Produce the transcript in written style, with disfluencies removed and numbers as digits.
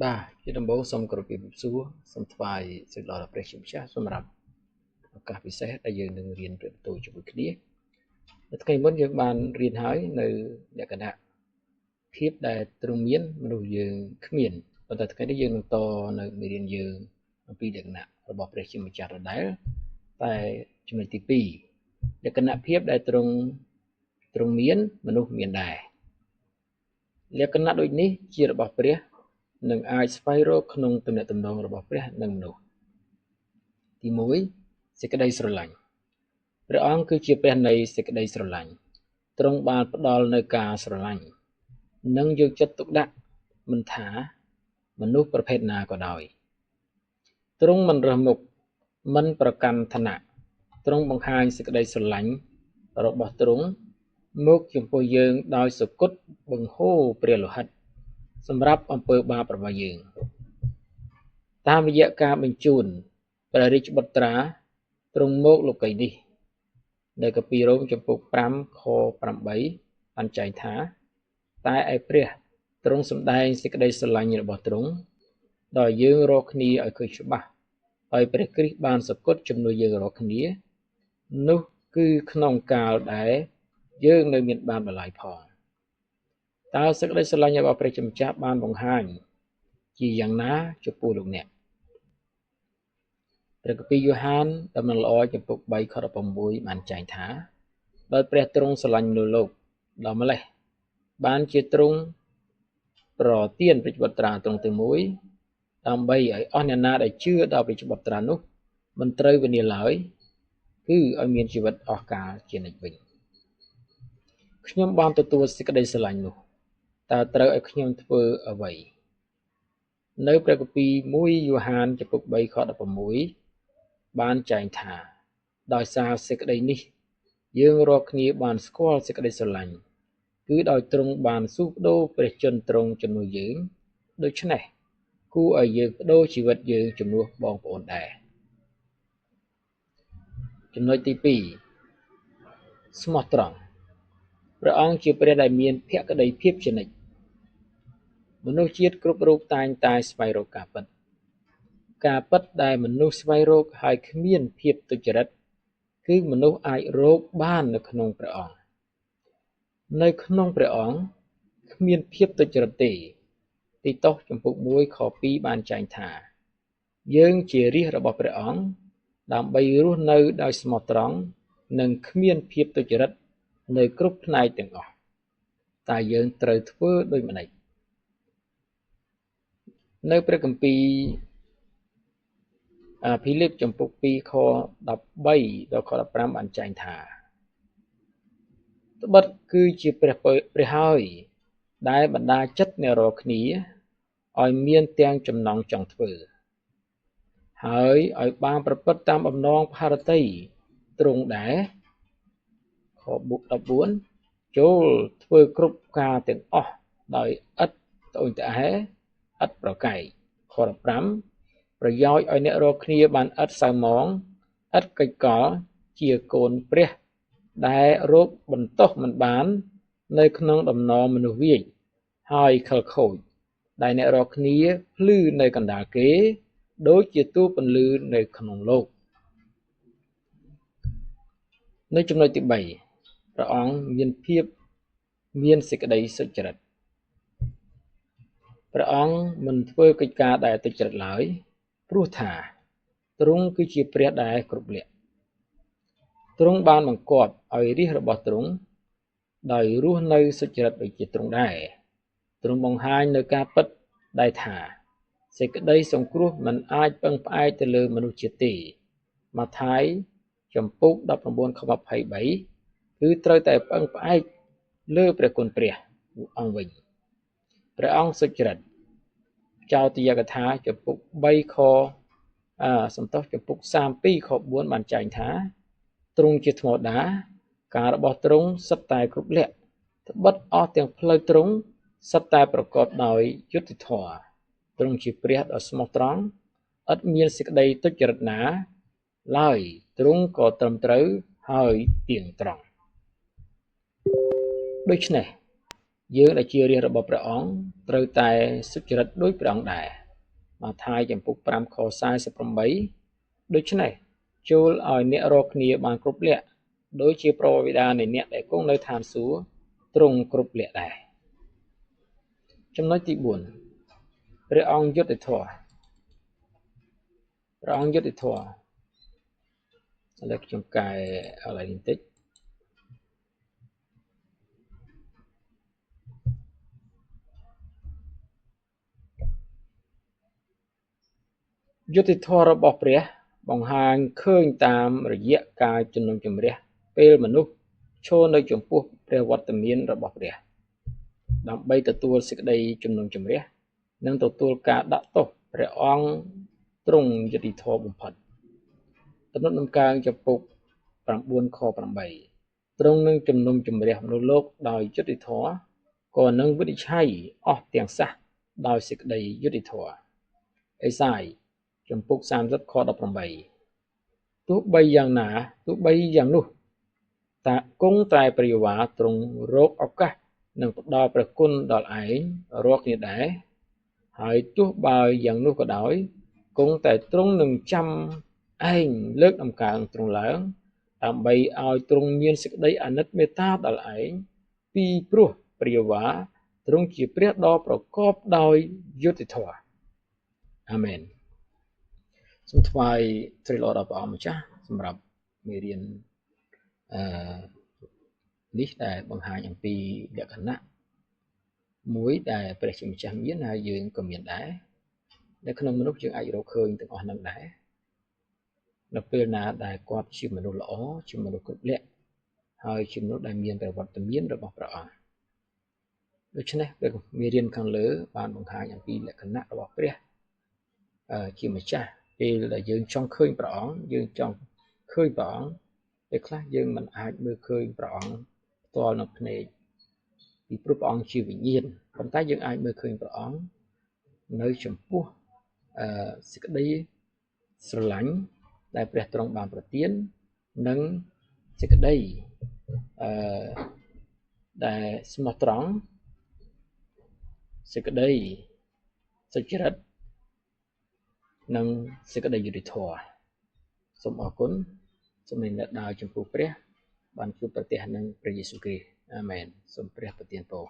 Ba,ជាដំបូងសូមគោរពជំរាបសួរសូមថ្វាយសេចក្ដីដល់ព្រះជាម្ចាស់សម្រាប់ឱកាសពិសេសដែលយើងនឹងរៀនព្រះបន្ទូលជាមួយគ្នានៅថ្ងៃមុនយើងបានរៀនហើយនៅលក្ខណៈភាពដែលទ្រង់មានមនុស្សយើងគ្មានប៉ុន្តែថ្ងៃនេះយើងនឹងតនៅមេរៀនយើងអំពីលក្ខណៈរបស់ព្រះជាម្ចាស់ដដែលតែចំណុចទី2លក្ខណៈភាពដែលទ្រង់មានមនុស្សមានដែរលក្ខណៈដូចនេះជារបស់ព្រះនឹងអាចស្វែងរកក្នុងទំនាក់ទំនងរបស់ព្រះនិងមនុស្សទី1សេចក្តីស្រឡាញ់ព្រះអង្គគឺជាព្រះនៃសេចក្តីស្រឡាញ់ទ្រង់បានផ្ដល់នូវការស្រឡាញ់និងយកចិត្តទុកដាក់មិនថាមនុស្សប្រភេទណាក៏ដោយទ្រង់មិនរើសមុខមិនប្រកាន់ឋានៈទ្រង់បង្ហាញសេចក្តីស្រឡាញ់របស់ទ្រង់មកចំពោះយើងដោយសគត់បង្ហូរព្រះលោហិតសម្រាប់អំពើបាបរបស់យើងតាមរយៈការបញ្ជូនព្រះរាជបុត្រាទ្រង់មកលោកីនេះនៅកាពីរ៉ូមចំពុក5ខ8បានចែងថាតែឯព្រះទ្រង់សម្ដែងសេចក្តីស្រឡាញ់របស់ទ្រង់ដល់យើងរាល់គ្នាឲ្យឃើញច្បាស់ហើយព្រះគ្រីស្ទបានសគត់ជំនួសយើងរាល់គ្នានោះគឺក្នុងកាលដែលយើងនៅមានបានបលាយផងតើសេចក្តីស្រឡាញ់របស់ព្រះជាម្ចាស់បានបង្ហាញជាយ៉ាងណាចំពោះលោកអ្នកព្រះគម្ពីរយ៉ូហានដំណឹងល្អចំពុក3ខ16បានចែងថាដោយព្រះទ្រង់ស្រឡាញ់មនុស្សលោកដល់ម្លេះបានជាទ្រង់ប្រទានព្រះបុត្រាទ្រង់ទីមួយដើម្បីឲ្យអស់អ្នកណាដែលជឿដល់ព្រះបុត្រានោះមិនត្រូវវិនាសឡើយគឺឲ្យមានជីវិតអស់កលជានិច្ចវិញខ្ញុំបានទទួលសេចក្តីស្រឡាញ់នោះតើត្រូវឲ្យខ្ញុំធ្វើអ្វីនៅព្រះគម្ពីរ1យ៉ូហានចំពុក3ខ16បានចែងថាដោយសារសេចក្តីនេះយើងរាល់គ្នាបានស្គាល់សេចក្តីស្រឡាញ់គឺដោយទ្រង់បានស៊ូបដូរព្រះជន្មទ្រង់ជំនួសយើងដូច្នេះគួរឲ្យយើងបដូរជីវិតយើងជំនួសបងប្អូនដែរចំណុចទី2ស្មោះត្រង់ព្រះអង្គជាព្រះដែលមានភក្តីភាពជានិច្ចមនុស្សជាតិគ្រប់រូបតែងតែស្វែងរកការពិតដែលមនុស្សស្វែងរកហើយគ្មានភាពទុច្ចរិតគឺមនុស្សអាចរកបាននៅក្នុងព្រះអង្គគ្មានភាពទុច្ចរិតទេទីតោសចំពុក1ខ2បានចែងថាយើងជារាជរបស់ព្រះអង្គដើម្បីរស់នៅដោយស្មោះត្រង់និងគ្មានភាពទុច្ចរិតនៅគ្រប់ផ្នែកទាំងអស់តែយើងត្រូវធ្វើដូចម្តេចនៅព្រះគម្ពីរភីលីបចំពុក2ខ13ដល់ខ15បានចែងថាត្បិតគឺជាព្រះហើយដែលបណ្ដាចិត្តអ្នករាល់គ្នាឲ្យមានទាំងចំណង់ចង់ធ្វើហើយឲ្យបានប្រព្រឹត្តតាមបំណងផារតីទ្រង់ដែរខ14ចូលធ្វើគ្រប់ការទាំងអស់ដោយឥតត្អូញត្អែឥតប្រកែកខ15ប្រយោជន៍ឲ្យអ្នករាល់គ្នាបានឥតសៅហ្មងឥតកិច្ចកលជាកូនព្រះដែលរកបន្ទោសមិនបាននៅក្នុងដំណរមនុស្សវាយហើយខិលខូចដែលអ្នករាល់គ្នាភ្លឺនៅកណ្ដាលគេដូចជាទូពន្លឺនៅក្នុងលោកនៅចំណុចទី3ព្រះអង្គមានសេចក្តីសុចរិតព្រះអង្គមិនធ្វើកិច្ចការដែលទុច្ចរិតឡើយព្រោះថាទ្រង់គឺជាព្រះដែលគ្រប់លក្ខទ្រង់បានបង្គាប់ឲ្យរាជរបស់ទ្រង់ដោយរស់នៅសុចរិតដូចជាទ្រង់ដែរទ្រង់បង្ហាញនៅការពិតដែលថាសេចក្តីសង្គ្រោះមិនអាចពឹងផ្អែកទៅលើមនុស្សជាតិទេម៉ាថាយចំពុក19ខ23គឺត្រូវតែពឹងផ្អែកលើព្រះគុណព្រះអង្គវិញព្រះអង្គសុចរិតចោទយកថាចំពុក3ខចំពុក32ខ4បានចែងថាទ្រង់ជាធម្មតាការរបស់ទ្រង់សុទ្ធតែគ្រប់លក្ខត្បិតអស់ទាំងផ្លូវទ្រង់សុទ្ធតែប្រកបដោយយុត្តិធម៌ទ្រង់ជាព្រះដ៏ស្មោះត្រង់ឥតមានសេចក្តីទុច្ចរិតណាឡើយទ្រង់ក៏ត្រឹមត្រូវហើយទៀងត្រង់ដូច្នេះ យើងដែលជារាជរបស់ព្រះអង្គត្រូវតែសុចរិតដោយព្រះអង្គដែរម៉ាថាយចំពុក5ខ48ដូច្នេះចូលឲ្យអ្នករកគ្នាបានគ្រប់លក្ខដោយជាប្រវេដានៃអ្នកដែលគង់នៅឋានសួគ៌ទ្រង់គ្រប់លក្ខដែរចំណុចទី4ព្រះអង្គយុត្តិធម៌ព្រះអង្គយុត្តិធម៌ឥឡូវខ្ញុំកែអឡៃបន្តិចយុត្តិធម៌របស់ព្រះបង្ហាញឃើញតាមរយៈការជំនុំជម្រះពេលមនុស្សឈរនៅចំពោះព្រះវត្តមានរបស់ព្រះដើម្បីទទួលសេចក្តីជំនុំជម្រះនិងទទួលការដាក់ទោសព្រះអង្គទ្រង់យុត្តិធម៌បំផុតទំនុកដំកើងចំពុក9ខ8ទ្រង់នឹងជំនុំជម្រះមនុស្សលោកដោយយុត្តិធម៌ក៏នឹងវិនិច្ឆ័យអស់ទាំងសះដោយសេចក្តីយុត្តិធម៌អេសាយចំពុក30ខ18ទោះបីយ៉ាងនោះតាគង់តែព្រះយេហូវ៉ាទ្រង់រកឱកាសនឹងផ្ដល់ព្រះគុណដល់ឯងរាល់គ្នាដែរហើយទោះបើយ៉ាងនោះក៏ដោយគង់តែទ្រង់នឹងចាំឯងលើកដំកើងទ្រង់ឡើងដើម្បីឲ្យទ្រង់មានសេចក្តីអាណិតមេត្តាដល់ឯងពីព្រោះព្រះយេហូវ៉ាទ្រង់ជាព្រះដ៏ប្រកបដោយយុត្តិធម៌អាមែនសូមថ្វាយព្រះល្អដល់ព្រះអង្គម្ចាស់សម្រាប់មេរៀននេះដែលបង្ហាញអំពីលក្ខណៈមួយដែលព្រះជាម្ចាស់មានហើយយើងក៏មានដែរនៅក្នុងមនុស្សយើងអាចរកឃើញទាំងអស់នឹងដែរនៅពេលណាដែលគាត់ជាមនុស្សល្អជាមនុស្សគ្រប់លក្ខហើយជាមនុស្សដែលមានប្រវត្តិមានរបស់ព្រះអង្គដូច្នេះមេរៀនខាងលើបានបង្ហាញអំពីលក្ខណៈរបស់ព្រះជាម្ចាស់ពេលដែលយើងចង់ឃើញព្រះអង្គយើងចង់ឃើញព្រះអង្គពេលខ្លះយើងមិនអាចមើលឃើញព្រះអង្គផ្ទាល់នឹងភ្នែកពីព្រោះព្រះអង្គជាវិញ្ញាណប៉ុន្តែយើងអាចមើលឃើញព្រះអង្គនៅចំពោះសេចក្តីស្រឡាញ់ដែលព្រះទ្រង់បានប្រទាននិងសេចក្តីដែលស្មោះត្រង់សេចក្តីសុចរិតនិងសេចក្តីយុត្តិធម៌សូមអរគុណសូមនិមន្តដើរចំពោះព្រះបានជួបប្រទះនឹងព្រះយេស៊ូវគ្រីស្ទអាមែនសូមព្រះប្រទានពរ